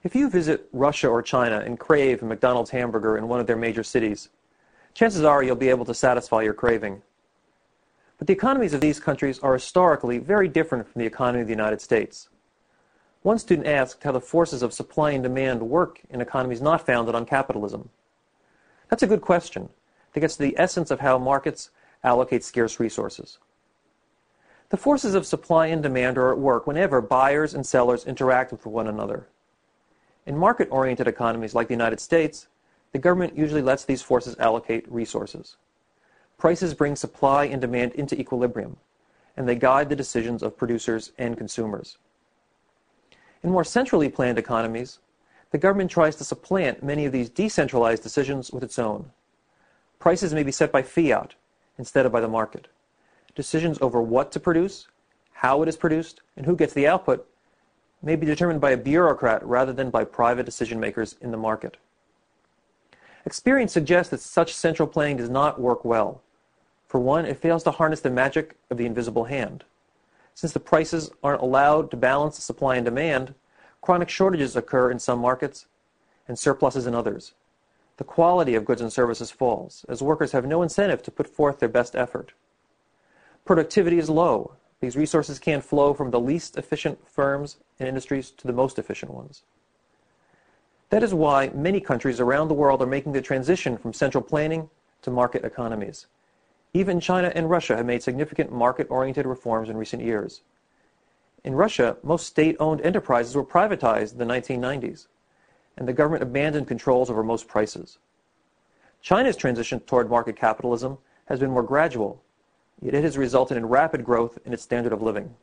If you visit Russia or China and crave a McDonald's hamburger in one of their major cities, chances are you'll be able to satisfy your craving. But the economies of these countries are historically very different from the economy of the United States. One student asked how the forces of supply and demand work in economies not founded on capitalism. That's a good question that gets to the essence of how markets allocate scarce resources. The forces of supply and demand are at work whenever buyers and sellers interact with one another. In market-oriented economies like the United States, the government usually lets these forces allocate resources. Prices bring supply and demand into equilibrium, and they guide the decisions of producers and consumers. In more centrally planned economies, the government tries to supplant many of these decentralized decisions with its own. Prices may be set by fiat instead of by the market. Decisions over what to produce, how it is produced, and who gets the output may be determined by a bureaucrat rather than by private decision makers in the market. Experience suggests that such central planning does not work well. For one, it fails to harness the magic of the invisible hand. Since the prices aren't allowed to balance supply and demand, chronic shortages occur in some markets and surpluses in others. The quality of goods and services falls, as workers have no incentive to put forth their best effort. Productivity is low. These resources can't flow from the least efficient firms and industries to the most efficient ones. That is why many countries around the world are making the transition from central planning to market economies. Even China and Russia have made significant market-oriented reforms in recent years. In Russia, most state-owned enterprises were privatized in the 1990s, and the government abandoned controls over most prices. China's transition toward market capitalism has been more gradual, yet it has resulted in rapid growth in its standard of living.